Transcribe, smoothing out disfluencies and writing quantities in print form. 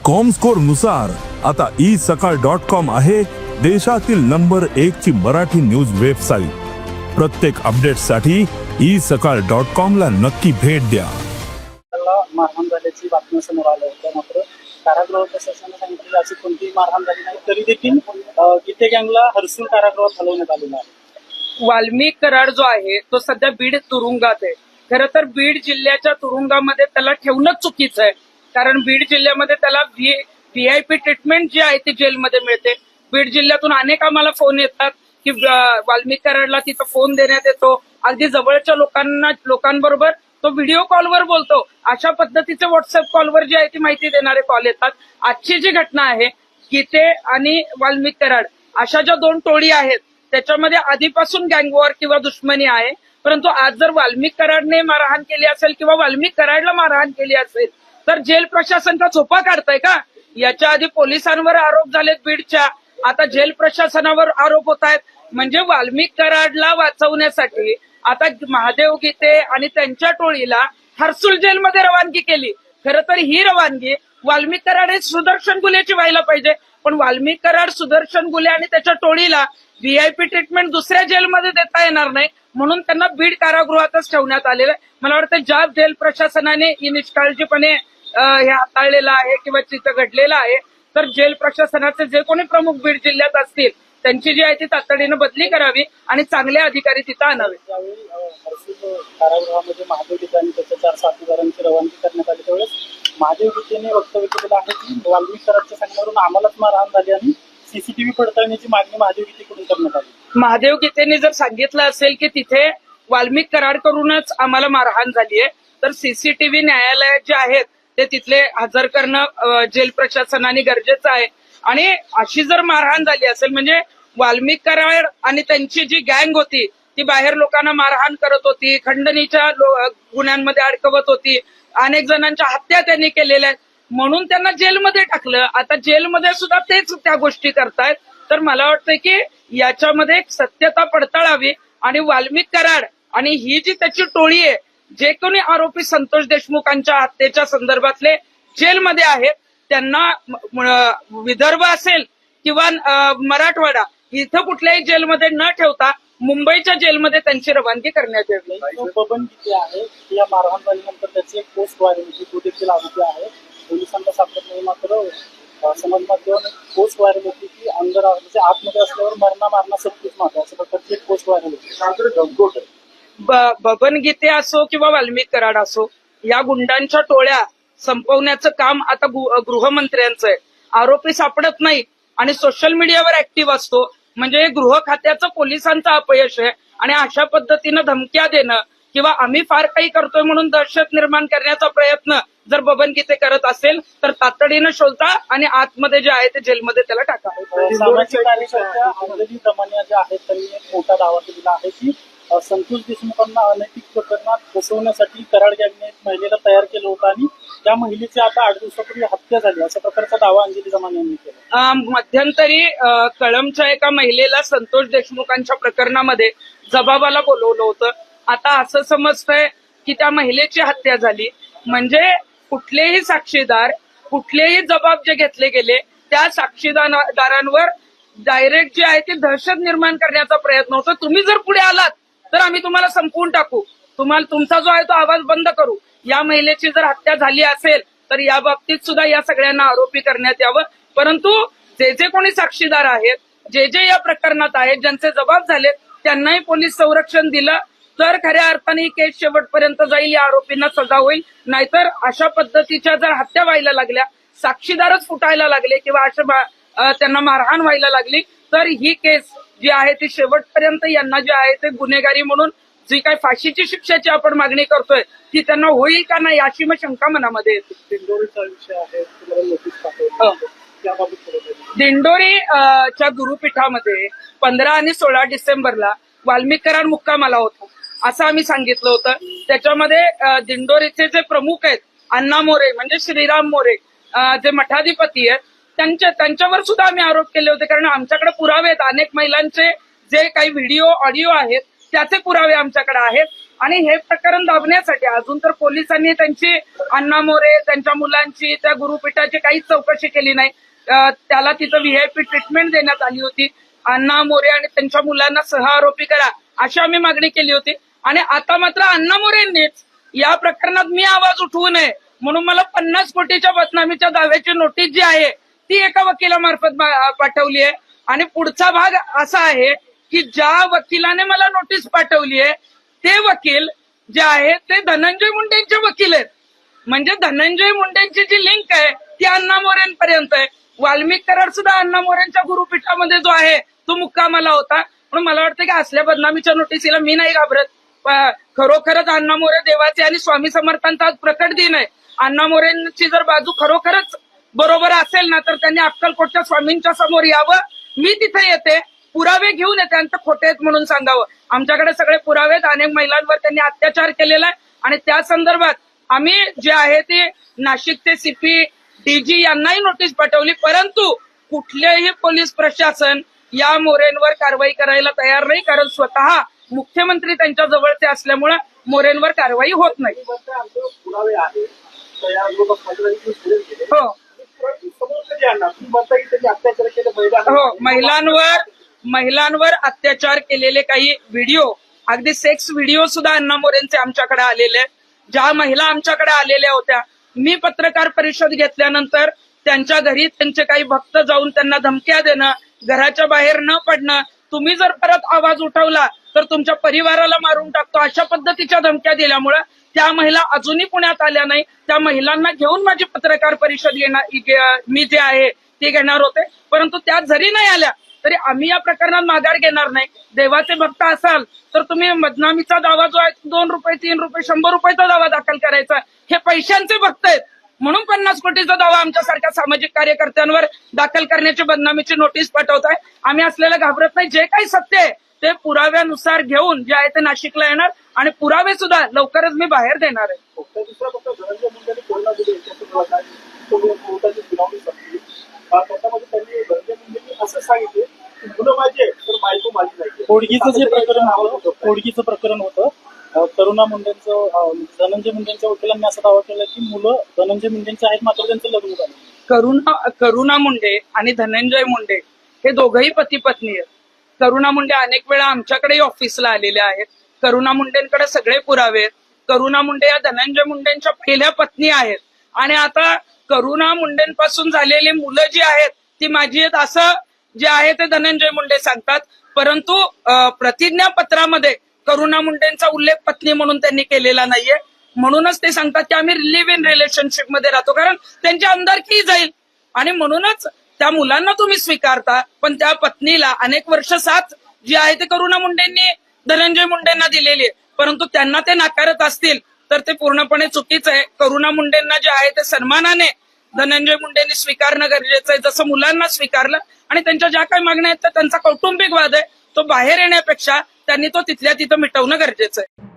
Comscore नुसार आता isakal.com आहे देशातील नंबर 1 ची मराठी न्यूज वेबसाईट। प्रत्येक अपडेटसाठी isakal.com ला नक्की भेट द्या। मारहाण झाल्याची बातमी समोर आली होती, मात्र कारागृह प्रशासनाने सांगितले अशी कोणतीही मारहाण झाली नाही, तरी देखील गीते गँगला हर्सूल कारागृहात हलवण्यात आलेला आहे। वाल्मिक कराड जो आहे तो सध्या बीड तुरुंगात आहे। खरं तर बीड जिल्ह्याच्या तुरुंगामध्ये त्याला ठेवणं चुकीचं आहे, कारण बीड जिल्ह्यामध्ये त्याला व्हीआयपी ट्रीटमेंट जी आहे ती जेलमध्ये मिळते। बीड जिल्ह्यातून अनेक आम्हाला फोन येतात की वाल्मिक कराडला तिथं फोन देण्यात येतो, अगदी जवळच्या लोकांबरोबर तो व्हिडिओ कॉलवर बोलतो, अशा पद्धतीचे व्हॉट्सअप कॉलवर जी आहे ती माहिती देणारे कॉल येतात। आजची जी घटना आहे गीते आणि वाल्मिक कराड अशा ज्या दोन टोळी आहेत त्याच्यामध्ये आधीपासून गँगवॉर किंवा दुश्मनी आहे, परंतु आज जर वाल्मिक कराडने मारहाण केली असेल किंवा वाल्मिक कराडला मारहाण केली असेल तर जेल प्रशासन का झोपा काढतंय का? याच्या आधी पोलिसांवर आरोप झालेत बीडच्या, आता जेल प्रशासनावर आरोप होत आहेत। म्हणजे वाल्मिक कराडला वाचवण्यासाठी आता महादेव गीते आणि त्यांच्या टोळीला हर्सूल जेलमध्ये रवानगी केली। खरं तर ही रवानगी वाल्मिक कराड हे सुदर्शन गुलेची व्हायला पाहिजे, पण वाल्मिक कराड, सुदर्शन गुले आणि त्याच्या टोळीला व्हीआयपी ट्रीटमेंट दुसऱ्या जेलमध्ये देता येणार नाही, म्हणून त्यांना बीड कारागृहातच ठेवण्यात आलेलं आहे। मला वाटतं ज्या जेल प्रशासनाने ही निष्काळजीपणे हे हाताळलेलं आहे किंवा तिथं घडलेलं आहे, तर जेल प्रशासनाचे जे कोणी प्रमुख बीड जिल्ह्यात असतील त्यांची जी आहे ती तातडीनं बदली करावी आणि चांगले अधिकारी तिथं आणावे। त्यावेळी हर्सूल कारागृहामध्ये महादेव गीते आणि त्याच्या 4 साथीदारांची रवानगी करण्यात आली, त्यावेळेस महादेव गीतेने वक्तव्य केलेलं आहे की वाल्मिक कराडच्या सांगण्यावरून आम्हालाच मारहाण झाली आणि सीसीटीव्ही पडताळण्याची मागणी महादेव गीतेकडून करण्यात आली। महादेव गीतेने जर सांगितलं असेल की तिथे वाल्मिक कराडकडूनच आम्हाला मारहाण झाली आहे, तर सीसीटीव्ही न्यायालयात जे आहेत ते तिथले हजर करणं जेल प्रशासनाने गरजेचं आहे। आणि अशी जर मारहाण झाली असेल म्हणजे वाल्मिक कराड आणि त्यांची जी गँग होती ती बाहेर लोकांना मारहाण करत होती, खंडणीच्या गुन्ह्यांमध्ये अडकवत होती, अनेक जणांच्या हत्या त्यांनी केलेल्या आहेत, म्हणून त्यांना जेलमध्ये टाकलं। आता जेलमध्ये सुद्धा तेच त्या गोष्टी करतायत, तर मला वाटतं की याच्यामध्ये एक सत्यता पडताळावी आणि वाल्मिक कराड आणि ही जी त्याची टोळी आहे, जे कोणी आरोपी संतोष देशमुखांच्या हत्येच्या संदर्भातले जेलमध्ये आहेत त्यांना विदर्भ असेल किंवा मराठवाडा इथं कुठल्याही जेलमध्ये न ठेवता मुंबईच्या जेलमध्ये त्यांची रवानगी करण्यात यावी। बबन गीते आहे या मारहाण झाल्यानंतर त्याची एक पोस्ट व्हायरल होती, तो देखील आरोपी आहे, पोलिसांना सापडत नाही, मात्र समाज माध्यमावर पोस्ट व्हायरल होती की अंदर म्हणजे आतमध्ये असल्यावर मरणा मारणा सबकुछ मारला, अशा प्रकारची एक पोस्ट व्हायरल होती। बबन गीते असो किंवा वाल्मिक कराड असो, या गुंडांच्या टोळ्या संपवण्याचं काम आता गृहमंत्र्यांचं आहे। आरोपी सापडत नाही आणि सोशल मीडियावर ऍक्टिव्ह असतो, म्हणजे गृह खात्याचं पोलिसांचं अपयश आहे। आणि अशा पद्धतीनं धमक्या देणं किंवा आम्ही फार काही करतोय म्हणून दहशत निर्माण करण्याचा प्रयत्न जर बबन गीते करत असेल तर तातडीनं शोधा आणि आतमध्ये जे आहे ते जेलमध्ये त्याला टाका। सामाजिक कार्यकर्त्या अंजली दमानिया ज्या आहेत त्यांनी एक मोठा दावा केलेला आहे की संतोष देशमुखांना अनैतिक प्रकरणात फसवण्यासाठी कराड गँगने एक महिलेला तयार केलं होतं आणि त्या महिलेची आता 8 दिवसापूर्वी हत्या झाली, अशा प्रकारचा दावा अंजली दमानिया यांनी केला। मध्यंतरी कळंबच्या एका महिलेला संतोष देशमुखांच्या प्रकरणामध्ये जबाबाला बोलवलं होतं। आता असं समजतंय की त्या महिलेची हत्या झाली, म्हणजे कुठलेही साक्षीदार, कुठलेही जबाब जे घेतले गेले त्या साक्षीदारांवर डायरेक्ट जे आहे ते दहशत निर्माण करण्याचा प्रयत्न होता। तुम्ही जर पुढे आलात तर आम्ही तुम्हाला संपवून टाकू, तुमचा जो आहे तो आवाज बंद करू। या महिलेची जर हत्या झाली असेल तर या बाबतीत सुद्धा या सगळ्यांना आरोपी करण्यात यावं, परंतु जे कोणी साक्षीदार आहेत, जे या प्रकरणात आहेत, ज्यांचे जबाब झालेत त्यांनाही पोलीस संरक्षण दिलं तर खऱ्या अर्थाने ही केस शेवटपर्यंत जाईल, या आरोपींना सजा होईल। नाहीतर अशा पद्धतीच्या जर हत्या व्हायला लागल्या, साक्षीदारच फुटायला लागले किंवा अशा त्यांना मारहाण व्हायला लागली तर ही केस जी आहे ती शेवटपर्यंत यांना जे आहे ते गुन्हेगारी म्हणून जी काही फाशीची शिक्षेची आपण मागणी करतोय ती त्यांना होईल का नाही अशी मग शंका मनामध्ये येते। दिंडोरीचा विषय आहे, तुम्हाला नोटीस पाठवली त्याबाबत दिंडोरीच्या गुरुपीठामध्ये 15 आणि 16 डिसेंबरला वाल्मिक कराड मुक्कामाला होता असं आम्ही सांगितलं होतं। त्याच्यामध्ये दिंडोरीचे जे प्रमुख आहेत अण्णा मोरे म्हणजे श्रीराम मोरे जे मठाधिपती आहेत त्यांच्यावर सुद्धा आम्ही आरोप केले होते, कारण आमच्याकडे पुरावे आहेत, अनेक महिलांचे जे काही व्हिडिओ ऑडिओ आहेत त्याचे पुरावे आमच्याकडे आहेत। आणि हे प्रकरण दाबण्यासाठी अजून तर पोलिसांनी त्यांची अण्णा मोरे त्यांच्या मुलांची त्या गुरुपीठाची काहीच चौकशी केली नाही. त्याला तिथं व्हीआयपी ट्रीटमेंट देण्यात आली होती. अण्णा मोरे आणि त्यांच्या मुलांना सहआरोपी करा अशी आम्ही मागणी केली होती. आणि आता मात्र अण्णा मोरेंनीच या प्रकरणात मी आवाज उठवू नये म्हणून मला 50 कोटीच्या बदनामीच्या दाव्याची नोटीस जी आहे ती एका वकिलामार्फत पाठवली आहे. आणि पुढचा भाग असा आहे की ज्या वकिलाने मला नोटीस पाठवली आहे ते वकील जे आहे ते धनंजय मुंडेंचे वकील आहेत. म्हणजे धनंजय मुंडेंची जी लिंक आहे ती अण्णा मोरेंपर्यंत आहे. वाल्मिक कराड सुद्धा अण्णा मोरेंच्या गुरुपीठामध्ये जो आहे तो मुक्कामाला होता. म्हणून मला वाटतं की असल्या बदनामीच्या नोटीसीला मी नाही घाबरत. खरोखरच अण्णा मोरे देवाचे आणि स्वामी समर्थांचा आज प्रकट दिन आहे. अण्णा मोरेंची जर बाजू खरोखरच बरोबर असेल ना तर त्यांनी अक्कलकोटच्या स्वामींच्या समोर यावं. मी तिथे येते, पुरावे घेऊन येते आणि ते खोटे आहेत म्हणून सांगावं. आमच्याकडे सगळे पुरावे आहेत. अनेक महिलांवर त्यांनी अत्याचार केलेला आहे आणि त्या संदर्भात आम्ही जे आहे ते नाशिकचे सीपी डीजी यांनाही नोटीस पाठवली. परंतु कुठलेही पोलीस प्रशासन या मोरेंवर कारवाई करायला तयार नाही, कारण स्वतः मुख्यमंत्री त्यांच्या जवळचे असल्यामुळे मोरेंवर कारवाई होत नाही. पुरावे आहेत हो हो, महिलांवर अत्याचार केलेले काही व्हिडिओ, अगदी सेक्स व्हिडिओ सुद्धा अण्णा मोरेंचे आमच्याकडे आलेले आहेत. ज्या महिला आमच्याकडे आलेल्या होत्या, मी पत्रकार परिषद घेतल्यानंतर त्यांच्या घरी त्यांचे काही भक्त जाऊन त्यांना धमक्या देणं, घराच्या बाहेर न पडणं, तुम्ही जर परत आवाज उठवला तर तुमच्या परिवाराला मारून टाकतो अशा पद्धतीच्या धमक्या दिल्यामुळे त्या महिला अजूनही पुण्यात आल्या नाही. त्या महिलांना घेऊन माझी पत्रकार परिषद मी जे आहे ते घेणार होते. परंतु त्या जरी नाही आल्या तरी आम्ही या प्रकरणात माघार घेणार नाही. देवाचे भक्त असाल तर तुम्ही बदनामीचा दावा जो आहे 2 रुपये 3 रुपये 100 रुपयाचा दावा दाखल करायचा. हे पैशांचे भक्त आहेत म्हणून 50 कोटीचा दावा आमच्यासारख्या सामाजिक कार्यकर्त्यांवर दाखल करण्याची बदनामीची नोटीस पाठवताय. आम्ही असलेलं घाबरत नाही. जे काही सत्य आहे ते पुराव्यानुसार घेऊन जे आहे ते नाशिकला येणार आणि पुरावे सुद्धा लवकरच मी बाहेर देणार आहे. दुसरा फक्त धनंजय मुंडेंनी कोरोना त्याच्यामध्ये त्यांनी धनंजय मुंडेंनी असं सांगितले की मुलं माझी तर बायको माझी नाही. कोडगीचं प्रकरण होतं. करुणा मुंडेंचं धनंजय मुंडेंच्या वकिलांनी असा दावा केला की मुलं धनंजय मुंडेंचे आहेत मात्र त्यांचं लग्न झालं. करुणा मुंडे आणि धनंजय मुंडे हे दोघंही पती पत्नी आहेत. करुणा मुंडे अनेक वेळा आमच्याकडेही ऑफिसला आलेल्या आहेत. करुणा मुंडेंकडे सगळे पुरावे आहेत. करुणा मुंडे या धनंजय मुंडेंच्या पहिल्या पत्नी आहेत आणि आता करुणा मुंडेंपासून झालेली मुलं जी आहेत ती माझी आहेत असं जे आहे ते धनंजय मुंडे सांगतात. परंतु प्रतिज्ञापत्रामध्ये करुणा मुंडेंचा उल्लेख पत्नी म्हणून त्यांनी केलेला नाहीये. म्हणूनच ते सांगतात की आम्ही लिव्ह इन रिलेशनशिप मध्ये राहतो, कारण त्यांची आमदारकी जाईल आणि म्हणूनच त्या मुलांना तुम्ही स्वीकारता पण त्या पत्नीला अनेक वर्ष साथ जी आहे ते करुणा मुंडेंनी धनंजय मुंडेंना दिलेली आहे. परंतु त्यांना ते नाकारत असतील तर ते पूर्णपणे चुकीचं आहे. करुणा मुंडेंना जे आहे ते सन्मानाने धनंजय मुंडेंनी स्वीकारणं गरजेचं आहे, जसं मुलांना स्वीकारलं. आणि त्यांच्या ज्या काही मागण्या आहेत त्यांचा कौटुंबिक वाद आहे तो बाहेर येण्यापेक्षा त्यांनी तो तिथल्या तिथं मिटवणं गरजेचं आहे.